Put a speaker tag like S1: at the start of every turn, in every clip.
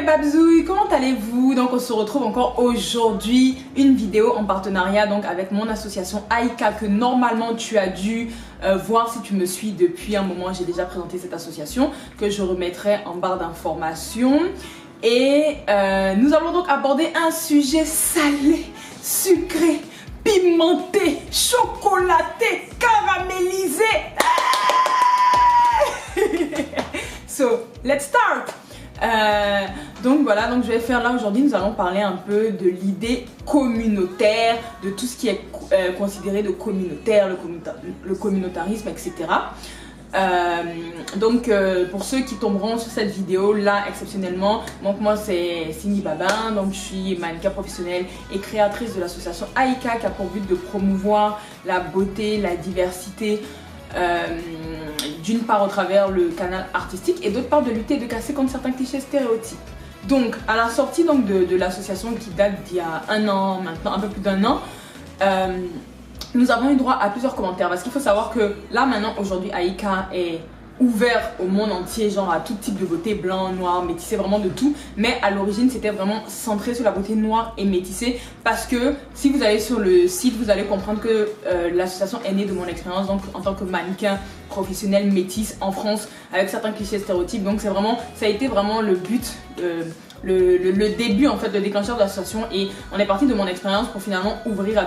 S1: babzouilles, comment allez-vous? Donc on se retrouve encore aujourd'hui, une vidéo en partenariat donc avec mon association Aïka que normalement tu as dû voir si tu me suis depuis un moment. J'ai déjà présenté cette association que je remettrai en barre d'informations. Et nous allons donc aborder un sujet salé, sucré, pimenté, chocolaté, caramélisé. So, let's start! Donc voilà, donc je vais faire là aujourd'hui, nous allons parler un peu de l'idée communautaire, de tout ce qui est considéré de communautaire, le communautarisme, etc. Pour ceux qui tomberont sur cette vidéo là exceptionnellement, donc moi c'est Cindy Babin, donc je suis mannequin professionnelle et créatrice de l'association Aïka qui a pour but de promouvoir la beauté, la diversité, d'une part au travers le canal artistique et d'autre part de lutter et de casser contre certains clichés stéréotypes. Donc à la sortie donc de l'association qui date d'il y a un an maintenant, un peu plus d'un an, nous avons eu droit à plusieurs commentaires parce qu'il faut savoir que là maintenant aujourd'hui Aïka est ouvert au monde entier, genre à tout type de beauté, blanc, noir, métissé, vraiment de tout. Mais à l'origine c'était vraiment centré sur la beauté noire et métissée parce que si vous allez sur le site vous allez comprendre que l'association est née de mon expérience donc en tant que mannequin professionnel métisse en France avec certains clichés stéréotypes. Donc c'est vraiment, ça a été vraiment le but, le début en fait, le déclencheur de l'association, et on est parti de mon expérience pour finalement ouvrir à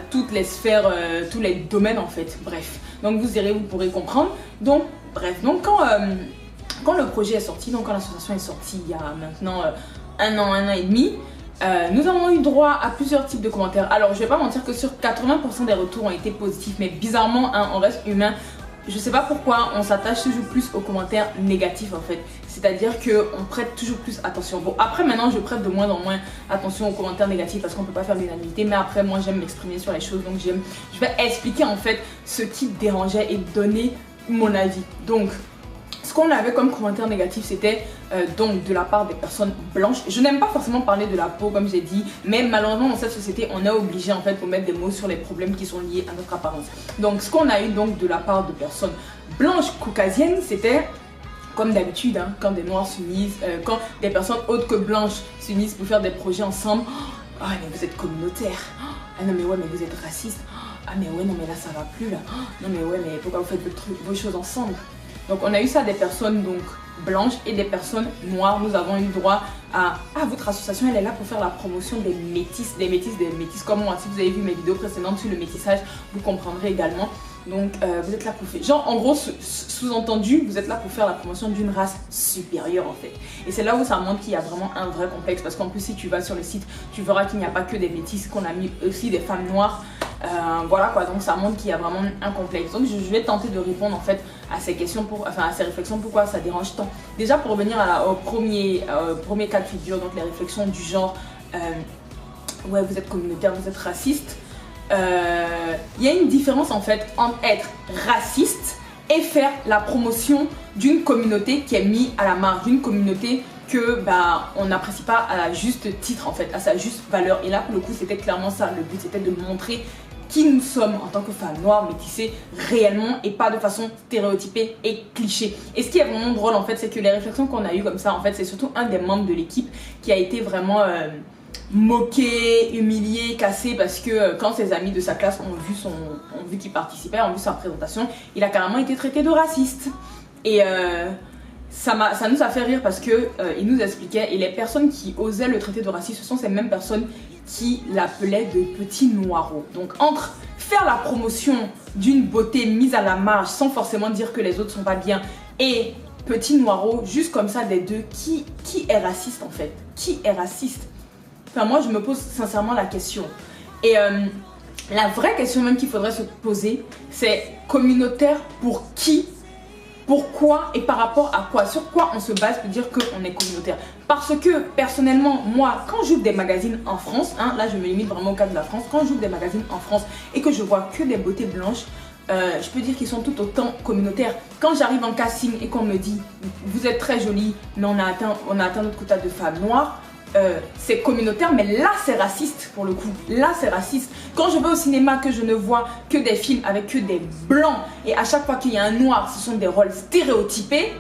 S1: toutes les sphères, tous les domaines en fait, bref. Donc vous irez, vous pourrez comprendre. Donc bref, donc quand le projet est sorti, donc quand l'association est sortie il y a maintenant un an et demi, nous avons eu droit à plusieurs types de commentaires. Alors je vais pas mentir que sur 80% des retours ont été positifs, mais bizarrement hein, on reste humain. Je sais pas pourquoi on s'attache toujours plus aux commentaires négatifs en fait. C'est-à-dire qu'on prête toujours plus attention. Bon après maintenant je prête de moins en moins attention aux commentaires négatifs parce qu'on peut pas faire l'unanimité. Mais après moi j'aime m'exprimer sur les choses. Donc je vais expliquer en fait ce qui dérangeait et donner mon avis. Donc ce qu'on avait comme commentaire négatif c'était donc de la part des personnes blanches. Je n'aime pas forcément parler de la peau comme j'ai dit, mais malheureusement dans cette société on est obligé en fait pour mettre des mots sur les problèmes qui sont liés à notre apparence. Donc ce qu'on a eu donc de la part de personnes blanches caucasiennes, c'était comme d'habitude hein, quand des noirs s'unissent, quand des personnes autres que blanches s'unissent pour faire des projets ensemble. Ah oh, mais vous êtes communautaire, ah non mais ouais mais vous êtes raciste, ah mais ouais non mais là ça va plus là, non mais ouais mais pourquoi vous faites vos choses ensemble. Donc on a eu ça des personnes donc blanches et des personnes noires. Nous avons eu droit à votre association, elle est là pour faire la promotion des métis comme moi. Si vous avez vu mes vidéos précédentes sur le métissage, vous comprendrez également. Donc vous êtes là pour faire, genre en gros sous-entendu, vous êtes là pour faire la promotion d'une race supérieure en fait. Et c'est là où ça montre qu'il y a vraiment un vrai complexe, parce qu'en plus si tu vas sur le site, tu verras qu'il n'y a pas que des métis, qu'on a mis aussi des femmes noires. Voilà quoi, donc ça montre qu'il y a vraiment un complexe. Donc je vais tenter de répondre en fait à ces questions, à ces réflexions, pourquoi ça dérange tant. Déjà pour revenir au premier cas de figure, donc les réflexions du genre ouais vous êtes communautaire, vous êtes raciste. Il y a une différence en fait entre être raciste et faire la promotion d'une communauté qui est mise à la marge, d'une communauté que on n'apprécie pas à juste titre en fait, à sa juste valeur. Et là pour le coup c'était clairement ça, le but c'était de montrer qui nous sommes en tant que femmes noires métissées réellement et pas de façon stéréotypée et cliché. Et ce qui est vraiment drôle en fait, c'est que les réflexions qu'on a eues comme ça en fait, c'est surtout un des membres de l'équipe qui a été vraiment moqué, humilié, cassé, parce que quand ses amis de sa classe ont vu qu'il participait, ont vu sa présentation, il a carrément été traité de raciste. Et ça nous a fait rire parce que il nous expliquait, et les personnes qui osaient le traiter de raciste, ce sont ces mêmes personnes qui l'appelaient de petit noireau. Donc entre faire la promotion d'une beauté mise à la marge sans forcément dire que les autres sont pas bien et petit noireau, juste comme ça des deux, qui est raciste en fait? Qui est raciste? Enfin moi je me pose sincèrement la question. Et la vraie question même qu'il faudrait se poser, c'est communautaire pour qui? Pourquoi et par rapport à quoi? Sur quoi on se base pour dire qu'on est communautaire? Parce que personnellement, moi, quand j'ouvre des magazines en France, hein, là je me limite vraiment au cas de la France, quand j'ouvre des magazines en France et que je vois que des beautés blanches, je peux dire qu'ils sont tout autant communautaires. Quand j'arrive en casting et qu'on me dit vous êtes très jolie, mais on a atteint notre quota de femmes noires, c'est communautaire, mais là c'est raciste pour le coup. Là c'est raciste. Quand je vais au cinéma, que je ne vois que des films avec que des blancs et à chaque fois qu'il y a un noir, ce sont des rôles stéréotypés,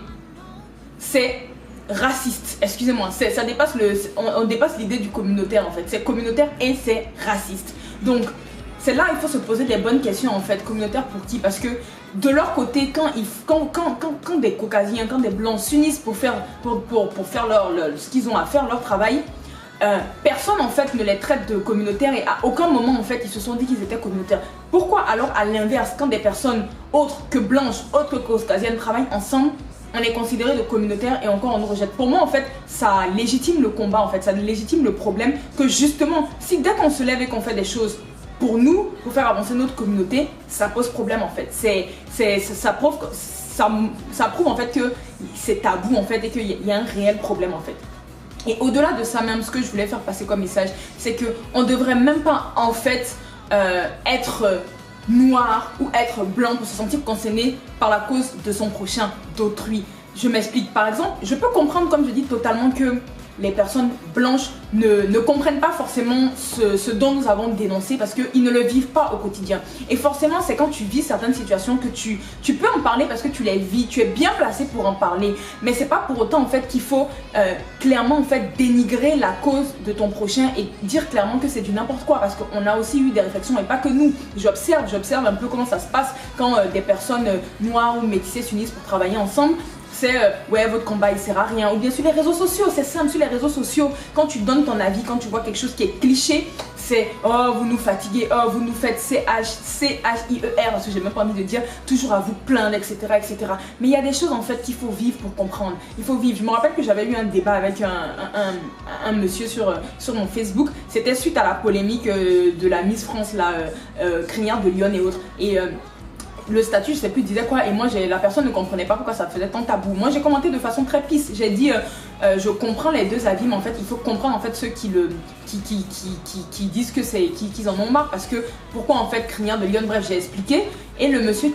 S1: c'est raciste, excusez-moi, ça dépasse on dépasse l'idée du communautaire en fait, c'est communautaire et c'est raciste. Donc c'est là il faut se poser des bonnes questions en fait, communautaire pour qui? Parce que de leur côté, quand des caucasiens, quand des blancs s'unissent pour faire ce qu'ils ont à faire, leur travail, personne en fait ne les traite de communautaires et à aucun moment en fait ils se sont dit qu'ils étaient communautaires. Pourquoi alors à l'inverse, quand des personnes autres que blanches, autres que caucasiennes travaillent ensemble, on est considéré de communautaire et encore on nous rejette? Pour moi en fait ça légitime le combat en fait, ça légitime le problème que justement si dès qu'on se lève et qu'on fait des choses pour nous, pour faire avancer notre communauté, ça pose problème en fait. Ça prouve en fait que c'est tabou en fait et qu'il y a un réel problème en fait. Et au-delà de ça même, ce que je voulais faire passer comme message, c'est qu'on ne devrait même pas en fait être noir ou être blanc pour se sentir concerné par la cause de son prochain, d'autrui. Je m'explique. Par exemple, je peux comprendre, comme je dis, totalement que les personnes blanches ne comprennent pas forcément ce dont nous avons dénoncé parce qu'ils ne le vivent pas au quotidien. Et forcément, c'est quand tu vis certaines situations que tu peux en parler parce que tu les vis, tu es bien placé pour en parler. Mais c'est pas pour autant en fait qu'il faut clairement en fait dénigrer la cause de ton prochain et dire clairement que c'est du n'importe quoi, parce qu'on a aussi eu des réflexions et pas que nous. J'observe un peu comment ça se passe quand des personnes noires ou métissées s'unissent pour travailler ensemble. C'est ouais, votre combat il sert à rien. Ou bien sur les réseaux sociaux, c'est simple, sur les réseaux sociaux, quand tu donnes ton avis, quand tu vois quelque chose qui est cliché, c'est oh vous nous fatiguez, oh vous nous faites CHIER, parce que j'ai même pas envie de dire, toujours à vous plaindre, etc. Mais il y a des choses en fait qu'il faut vivre pour comprendre. Il faut vivre. Je me rappelle que j'avais eu un débat avec un monsieur sur mon Facebook. C'était suite à la polémique de la Miss France, Crinière de Lyon et autres. Et le statut, je sais plus, disait quoi, et moi la personne ne comprenait pas pourquoi ça faisait tant tabou. Moi j'ai commenté de façon très pisse, j'ai dit je comprends les deux avis, mais en fait il faut comprendre en fait ceux qui disent que qu'ils en ont marre, parce que pourquoi en fait Crinière de Lyon, bref j'ai expliqué, et le monsieur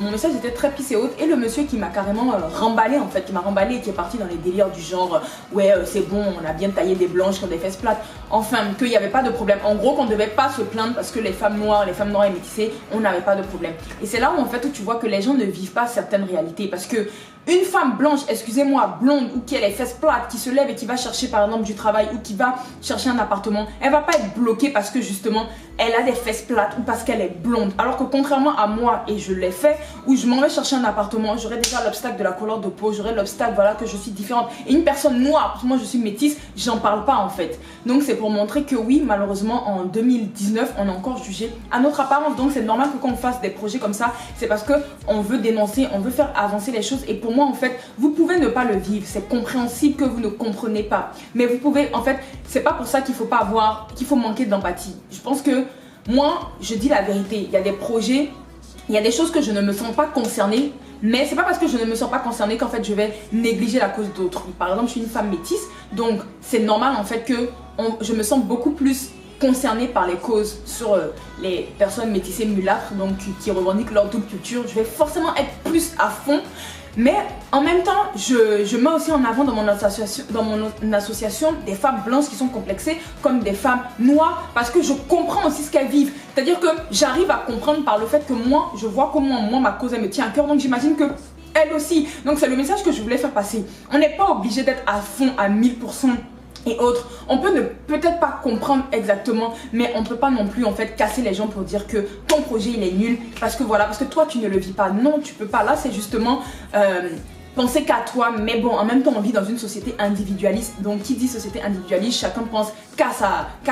S1: mon message était très pisse et haute, et le monsieur qui m'a carrément remballé en fait, qui m'a remballé et qui est parti dans les délires du genre ouais c'est bon, on a bien taillé des blanches qui ont des fesses plates, enfin qu'il n'y avait pas de problème, en gros qu'on ne devait pas se plaindre parce que les femmes noires et métissées, on n'avait pas de problème. Et c'est là où en fait où tu vois que les gens ne vivent pas certaines réalités, parce que une femme blanche, excusez-moi, blonde, ou qui a les fesses plates, qui se lève et qui va chercher par exemple du travail ou qui va chercher un appartement, elle va pas être bloquée parce que justement elle a des fesses plates ou parce qu'elle est blonde. Alors que contrairement à moi, et je l'ai fait, où je m'en vais chercher un appartement, j'aurais déjà l'obstacle de la couleur de peau, j'aurais l'obstacle voilà que je suis différente. Et une personne noire, parce que moi je suis métisse, j'en parle pas en fait. Donc c'est pour montrer que oui, malheureusement en 2019, on est encore jugé à notre apparence. Donc c'est normal que quand on fasse des projets comme ça, c'est parce que on veut dénoncer, on veut faire avancer les choses. Et pour moi en fait, vous pouvez ne pas le vivre, c'est compréhensible que vous ne comprenez pas, mais vous pouvez en fait, c'est pas pour ça qu'il faut manquer d'empathie. Je pense que moi je dis la vérité, il y a des projets, il y a des choses que je ne me sens pas concernée, mais c'est pas parce que je ne me sens pas concernée qu'en fait je vais négliger la cause d'autrui. Par exemple, je suis une femme métisse, donc c'est normal en fait que je me sens beaucoup plus concernée par les causes sur les personnes métissées mulâtres, donc qui revendiquent leur double culture. Je vais forcément être plus à fond. Mais en même temps, je mets aussi en avant dans mon association des femmes blanches qui sont complexées comme des femmes noires, parce que je comprends aussi ce qu'elles vivent. C'est-à-dire que j'arrive à comprendre par le fait que moi, je vois comment moi, ma cause, elle me tient à cœur. Donc j'imagine que elle aussi. Donc c'est le message que je voulais faire passer. On n'est pas obligé d'être à fond à 1000%. Et autres, on peut ne peut-être pas comprendre exactement, mais on peut pas non plus en fait casser les gens pour dire que ton projet il est nul parce que voilà, parce que toi tu ne le vis pas. Non, tu peux pas. Là c'est justement penser qu'à toi, mais bon, en même temps on vit dans une société individualiste. Donc qui dit société individualiste, chacun pense qu'à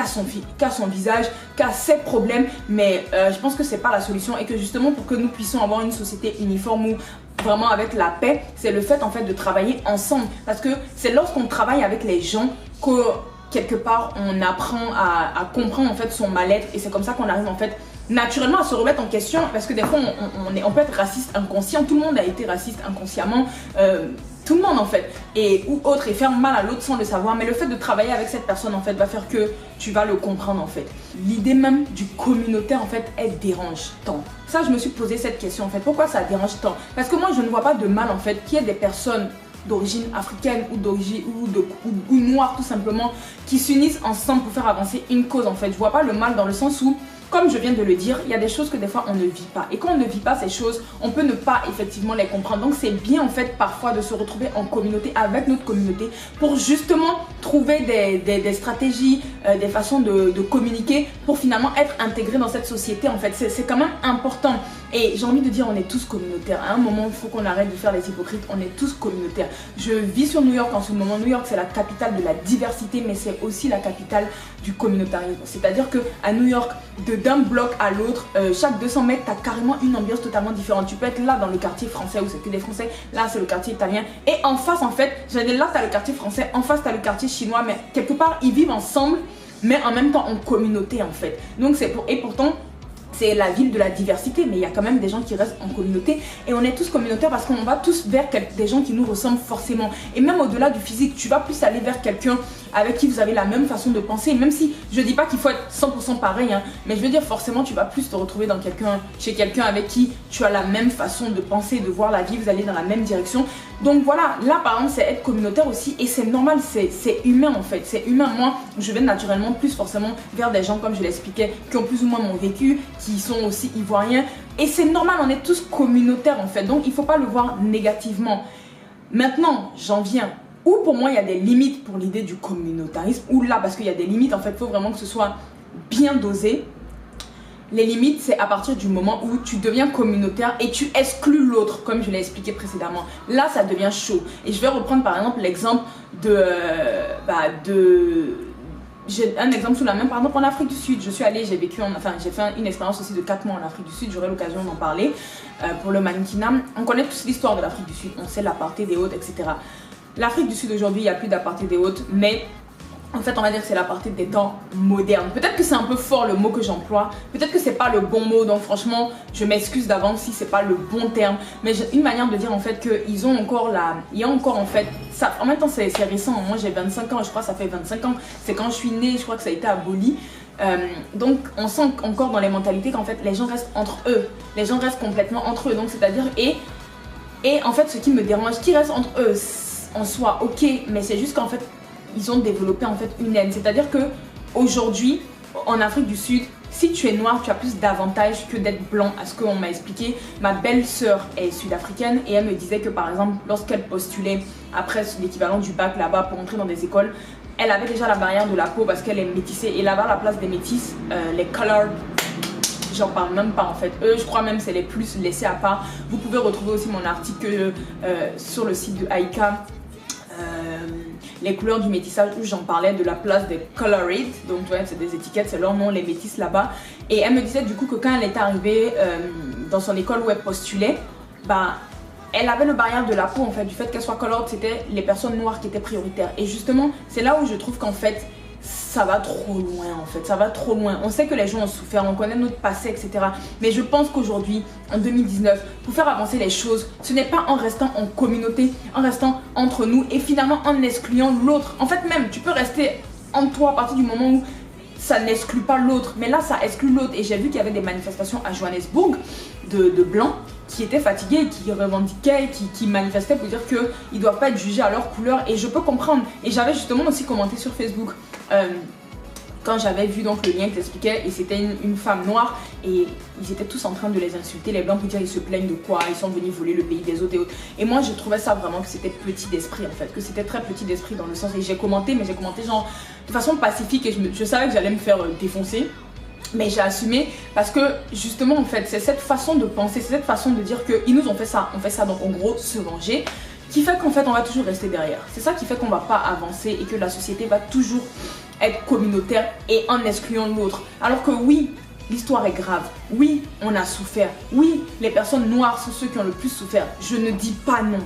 S1: son visage, qu'à ses problèmes, mais je pense que c'est pas la solution, et que justement pour que nous puissions avoir une société uniforme où vraiment avec la paix, c'est le fait en fait de travailler ensemble, parce que c'est lorsqu'on travaille avec les gens que quelque part on apprend à comprendre en fait son mal-être, et c'est comme ça qu'on arrive en fait naturellement à se remettre en question, parce que des fois on peut être raciste inconscient, tout le monde a été raciste inconsciemment, tout le monde en fait, ou autre, et faire mal à l'autre sans le savoir, mais le fait de travailler avec cette personne en fait va faire que tu vas le comprendre en fait. L'idée même du communautaire en fait, elle dérange tant. Ça je me suis posé cette question en fait, pourquoi ça dérange tant? Parce que moi je ne vois pas de mal en fait qu'il y ait des personnes d'origine africaine ou d'origine ou noire tout simplement qui s'unissent ensemble pour faire avancer une cause en fait. Je vois pas le mal dans le sens où comme je viens de le dire, il y a des choses que des fois on ne vit pas. Et quand on ne vit pas ces choses, on peut ne pas effectivement les comprendre. Donc c'est bien en fait parfois de se retrouver en communauté avec notre communauté pour justement trouver des stratégies, des façons de communiquer pour finalement être intégré dans cette société en fait. C'est quand même important. Et j'ai envie de dire, on est tous communautaires. À un moment, il faut qu'on arrête de faire les hypocrites. On est tous communautaires. Je vis sur New York en ce moment. New York, c'est la capitale de la diversité, mais c'est aussi la capitale du communautarisme. C'est-à-dire qu'à New York, d'un bloc à l'autre, chaque 200 mètres, tu as carrément une ambiance totalement différente. Tu peux être là dans le quartier français où c'est que des Français. Là, c'est le quartier italien. Et en face, en fait, là, tu as le quartier français. En face, tu as le quartier chinois. Mais quelque part, ils vivent ensemble, mais en même temps en communauté, en fait. Donc, et pourtant, c'est la ville de la diversité, mais il y a quand même des gens qui restent en communauté et on est tous communautaires parce qu'on va tous vers des gens qui nous ressemblent forcément. Et même au-delà du physique, tu vas plus aller vers quelqu'un avec qui vous avez la même façon de penser, même si je dis pas qu'il faut être 100% pareil, hein, mais je veux dire forcément tu vas plus te retrouver chez quelqu'un avec qui tu as la même façon de penser, de voir la vie, vous allez dans la même direction. Donc voilà, là par exemple c'est être communautaire aussi et c'est normal, c'est humain en fait, c'est humain. Moi je vais naturellement plus forcément vers des gens comme je l'expliquais, qui ont plus ou moins mon vécu, qui sont aussi ivoiriens et c'est normal, on est tous communautaires en fait, donc il ne faut pas le voir négativement. Maintenant j'en viens où pour moi il y a des limites pour l'idée du communautarisme, ou là parce qu'il y a des limites en fait, il faut vraiment que ce soit bien dosé. Les limites, c'est à partir du moment où tu deviens communautaire et tu exclus l'autre, comme je l'ai expliqué précédemment. Là, ça devient chaud. Et je vais reprendre par exemple l'exemple j'ai un exemple sous la main, par exemple en Afrique du Sud. Je suis allée, j'ai fait une expérience aussi de 4 mois en Afrique du Sud. J'aurai l'occasion d'en parler pour le mannequinat. On connaît tous l'histoire de l'Afrique du Sud. On sait l'apartheid des hautes, etc. L'Afrique du Sud aujourd'hui, il n'y a plus d'apartheid des hautes, mais en fait, on va dire que c'est la partie des temps modernes. Peut-être que c'est un peu fort le mot que j'emploie. Peut-être que c'est pas le bon mot. Donc franchement, je m'excuse d'avance si c'est pas le bon terme. Mais j'ai une manière de dire en fait qu'ils ont encore il y a encore en fait ça. En même temps, c'est récent. Moi, j'ai 25 ans. Je crois que ça fait 25 ans. C'est quand je suis née. Je crois que ça a été aboli. Donc on sent encore dans les mentalités qu'en fait les gens restent entre eux. Les gens restent complètement entre eux. Donc c'est-à-dire et en fait ce qui me dérange, qui reste entre eux en soi, ok. Mais c'est juste qu'en fait ils ont développé en fait une haine. C'est-à-dire que aujourd'hui, en Afrique du Sud, si tu es noir, tu as plus d'avantages que d'être blanc. À ce qu'on m'a expliqué, ma belle-sœur est sud-africaine et elle me disait que par exemple, lorsqu'elle postulait après l'équivalent du bac là-bas pour entrer dans des écoles, elle avait déjà la barrière de la peau parce qu'elle est métissée. Et là-bas, à la place des métisses, les colored, j'en parle même pas en fait. Eux, je crois même c'est les plus laissés à part. Vous pouvez retrouver aussi mon article sur le site de Aïka. Les couleurs du métissage où j'en parlais de la place des colored, donc ouais, c'est des étiquettes, c'est leur nom, les métisses là-bas. Et elle me disait du coup que quand elle était arrivée dans son école où elle postulait, elle avait le barrière de la peau en fait, du fait qu'elle soit colored, c'était les personnes noires qui étaient prioritaires. Et justement, c'est là où je trouve qu'en fait, ça va trop loin en fait, ça va trop loin. On sait que les gens ont souffert, on connaît notre passé, etc. Mais je pense qu'aujourd'hui, en 2019, pour faire avancer les choses, ce n'est pas en restant en communauté, en restant entre nous et finalement en excluant l'autre. En fait même, tu peux rester en toi à partir du moment où ça n'exclut pas l'autre. Mais là, ça exclut l'autre. Et j'ai vu qu'il y avait des manifestations à Johannesburg de blancs qui étaient fatigués, qui revendiquaient, qui manifestaient pour dire qu'ils ne doivent pas être jugés à leur couleur. Et je peux comprendre. Et j'avais justement aussi commenté sur Facebook quand j'avais vu donc le lien qui expliquait, et c'était une femme noire et ils étaient tous en train de les insulter, les blancs, pour dire ils se plaignent de quoi, ils sont venus voler le pays des autres et autres. Et moi je trouvais ça vraiment que c'était petit d'esprit en fait, que c'était très petit d'esprit dans le sens, et j'ai commenté, mais j'ai commenté genre de façon pacifique et je savais que j'allais me faire défoncer. Mais j'ai assumé parce que justement en fait c'est cette façon de penser, c'est cette façon de dire qu'ils nous ont fait ça, on fait ça, donc en gros se venger, qui fait qu'en fait on va toujours rester derrière. C'est ça qui fait qu'on va pas avancer et que la société va toujours être communautaire et en excluant l'autre. Alors que oui, l'histoire est grave, oui on a souffert, oui les personnes noires sont ceux qui ont le plus souffert, je ne dis pas non,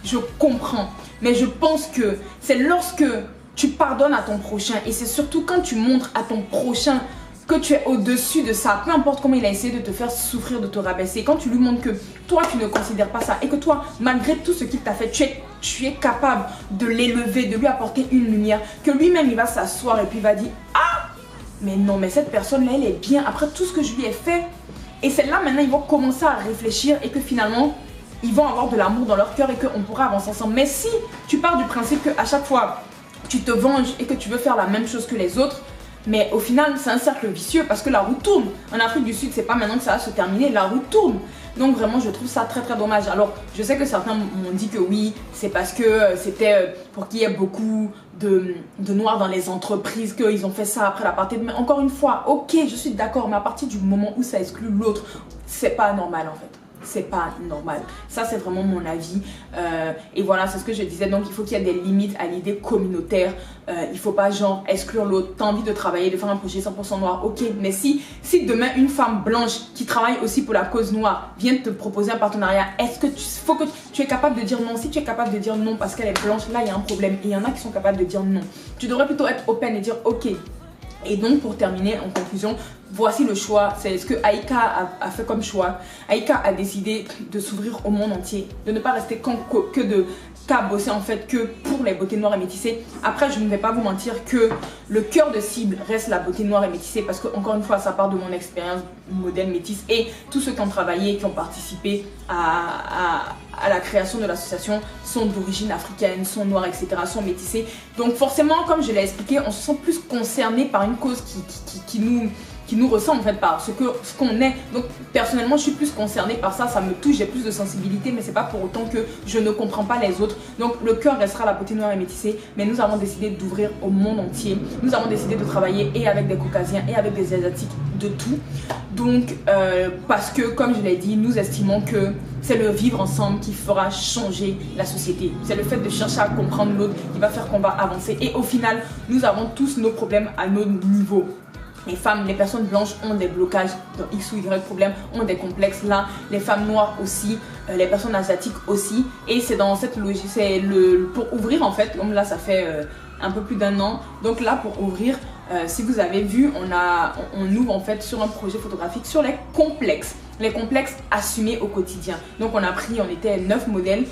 S1: je comprends, mais je pense que c'est lorsque tu pardonnes à ton prochain et c'est surtout quand tu montres à ton prochain que tu es au-dessus de ça, peu importe comment il a essayé de te faire souffrir, de te rabaisser, quand tu lui montres que toi tu ne considères pas ça et que toi, malgré tout ce qu'il t'a fait, tu es capable de l'élever, de lui apporter une lumière, que lui-même il va s'asseoir et puis il va dire « Ah, mais non, mais cette personne-là, elle est bien après tout ce que je lui ai fait. » Et c'est là maintenant ils vont commencer à réfléchir et que finalement, ils vont avoir de l'amour dans leur cœur et qu'on pourra avancer ensemble. Mais si tu pars du principe qu'à chaque fois, tu te venges et que tu veux faire la même chose que les autres, Mais au final, c'est un cercle vicieux parce que la roue tourne. En Afrique du Sud, c'est pas maintenant que ça va se terminer, la roue tourne. Donc vraiment, je trouve ça très très dommage. Alors, je sais que certains m'ont dit que oui, c'est parce que c'était pour qu'il y ait beaucoup de noirs dans les entreprises qu'ils ont fait ça après l'apartheid. Mais encore une fois, ok, je suis d'accord, mais à partir du moment où ça exclut l'autre, c'est pas normal en fait. C'est pas normal. Ça, c'est vraiment mon avis. Et voilà, c'est ce que je disais. Donc, il faut qu'il y ait des limites à l'idée communautaire. Il faut pas, genre, exclure l'autre. T'as envie de travailler, de faire un projet 100% noir. Ok, mais si demain, une femme blanche qui travaille aussi pour la cause noire vient te proposer un partenariat, est-ce que faut que tu es capable de dire non? Si tu es capable de dire non parce qu'elle est blanche, là, il y a un problème. Et il y en a qui sont capables de dire non. Tu devrais plutôt être open et dire ok. Et donc, pour terminer, en conclusion, voici le choix. C'est ce que Aïka a fait comme choix. Aïka a décidé de s'ouvrir au monde entier, de ne pas rester qu'à bosser en fait que pour les beautés noires et métissées. Après, je ne vais pas vous mentir que le cœur de cible reste la beauté noire et métissée parce que, encore une fois, ça part de mon expérience modèle métisse et tous ceux qui ont travaillé, qui ont participé à la création de l'association sont d'origine africaine, sont noirs, etc., sont métissés. Donc forcément, comme je l'ai expliqué, on se sent plus concerné par une cause qui nous ressemble en fait par ce qu'on est. Donc personnellement, je suis plus concernée par ça, ça me touche, j'ai plus de sensibilité, mais c'est pas pour autant que je ne comprends pas les autres. Donc le cœur restera la beauté noire et métissée, mais nous avons décidé d'ouvrir au monde entier. Nous avons décidé de travailler et avec des Caucasiens et avec des Asiatiques, de tout. Donc parce que, comme je l'ai dit, nous estimons que c'est le vivre ensemble qui fera changer la société. C'est le fait de chercher à comprendre l'autre qui va faire qu'on va avancer. Et au final, nous avons tous nos problèmes à nos niveaux. Les femmes, les personnes blanches ont des blocages dans X ou Y problème, ont des complexes là. Les femmes noires aussi, les personnes asiatiques aussi. Et c'est dans cette logique, c'est pour ouvrir en fait, comme là ça fait un peu plus d'1 an. Donc là pour ouvrir, si vous avez vu, on ouvre en fait sur un projet photographique sur les complexes. Les complexes assumés au quotidien. Donc on était 9 modèles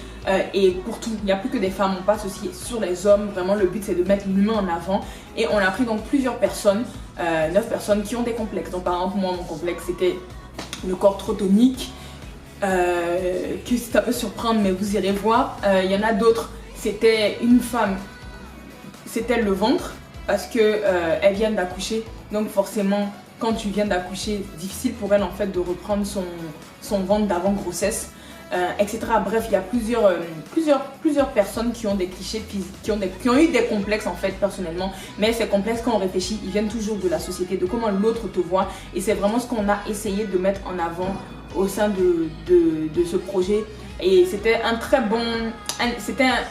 S1: et pour tout, il n'y a plus que des femmes, on passe aussi sur les hommes. Vraiment le but c'est de mettre l'humain en avant et on a pris donc plusieurs personnes, 9 personnes qui ont des complexes. Donc par exemple moi mon complexe c'était le corps trop tonique, que ça peut surprendre mais vous irez voir. Il y en a d'autres, c'était une femme, c'était le ventre parce que elle vient d'accoucher, donc forcément quand tu viens d'accoucher, difficile pour elle en fait de reprendre son ventre d'avant grossesse, etc. Bref, il y a plusieurs personnes qui ont des clichés, qui ont eu des complexes en fait personnellement. Mais ces complexes, quand on réfléchit, ils viennent toujours de la société, de comment l'autre te voit. Et c'est vraiment ce qu'on a essayé de mettre en avant au sein de ce projet. Et c'était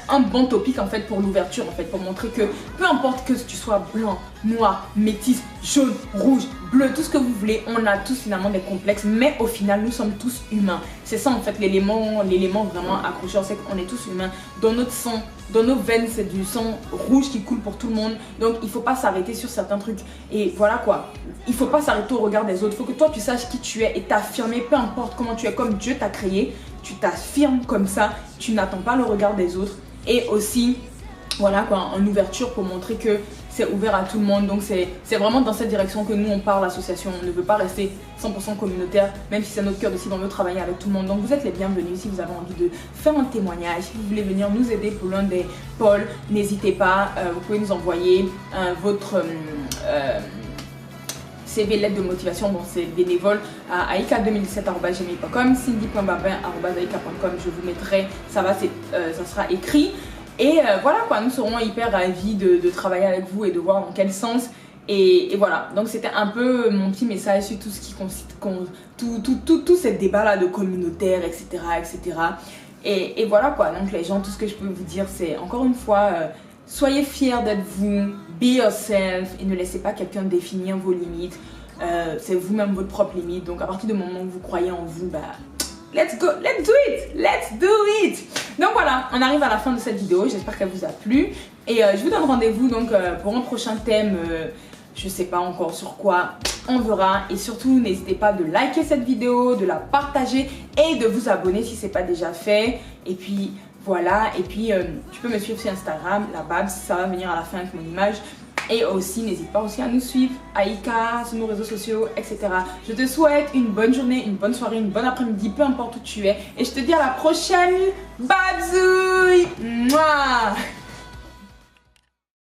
S1: un bon topic en fait pour l'ouverture en fait, pour montrer que peu importe que tu sois blanc, noir, métis, jaune, rouge, bleu, tout ce que vous voulez, on a tous finalement des complexes, mais au final nous sommes tous humains. C'est ça en fait l'élément vraiment accrocheur, c'est qu'on est tous humains. Dans notre sang, dans nos veines, c'est du sang rouge qui coule pour tout le monde. Donc il faut pas s'arrêter sur certains trucs. Et voilà quoi, il faut pas s'arrêter au regard des autres. Il faut que toi tu saches qui tu es et t'affirmer, peu importe comment tu es, comme Dieu t'a créé. Tu t'affirmes comme ça, tu n'attends pas le regard des autres. Et aussi, voilà quoi, en ouverture pour montrer que c'est ouvert à tout le monde. Donc c'est vraiment dans cette direction que nous on part l'association. On ne veut pas rester 100% communautaire, même si c'est notre cœur de cible, on veut travailler avec tout le monde. Donc vous êtes les bienvenus si vous avez envie de faire un témoignage, si vous voulez venir nous aider pour l'un des pôles, n'hésitez pas, vous pouvez nous envoyer votre CV, lettre de motivation, bon c'est bénévole, à aika2017@gmail.com, cindy.babin@aika.com, je vous mettrai, ça sera écrit. Et voilà quoi, nous serons hyper ravis de travailler avec vous et de voir dans quel sens. Et voilà, donc c'était un peu mon petit message sur tout ce qui consiste, tout ces débats là de communautaire, etc. etc. Et voilà quoi, donc les gens, tout ce que je peux vous dire c'est encore une fois, soyez fiers d'être vous, be yourself et ne laissez pas quelqu'un définir vos limites. C'est vous-même votre propre limite. Donc à partir du moment où vous croyez en vous, bah let's go, let's do it, let's do it. Donc voilà, on arrive à la fin de cette vidéo. J'espère qu'elle vous a plu et je vous donne rendez-vous donc pour un prochain thème. Je sais pas encore sur quoi, on verra. Et surtout n'hésitez pas de liker cette vidéo, de la partager et de vous abonner si c'est pas déjà fait. Et puis voilà, et puis tu peux me suivre sur Instagram, la Babs, ça va venir à la fin avec mon image. Et aussi, n'hésite pas aussi à nous suivre, Aïka, sur nos réseaux sociaux, etc. Je te souhaite une bonne journée, une bonne soirée, une bonne après-midi, peu importe où tu es. Et je te dis à la prochaine, Babzouille. Mouah.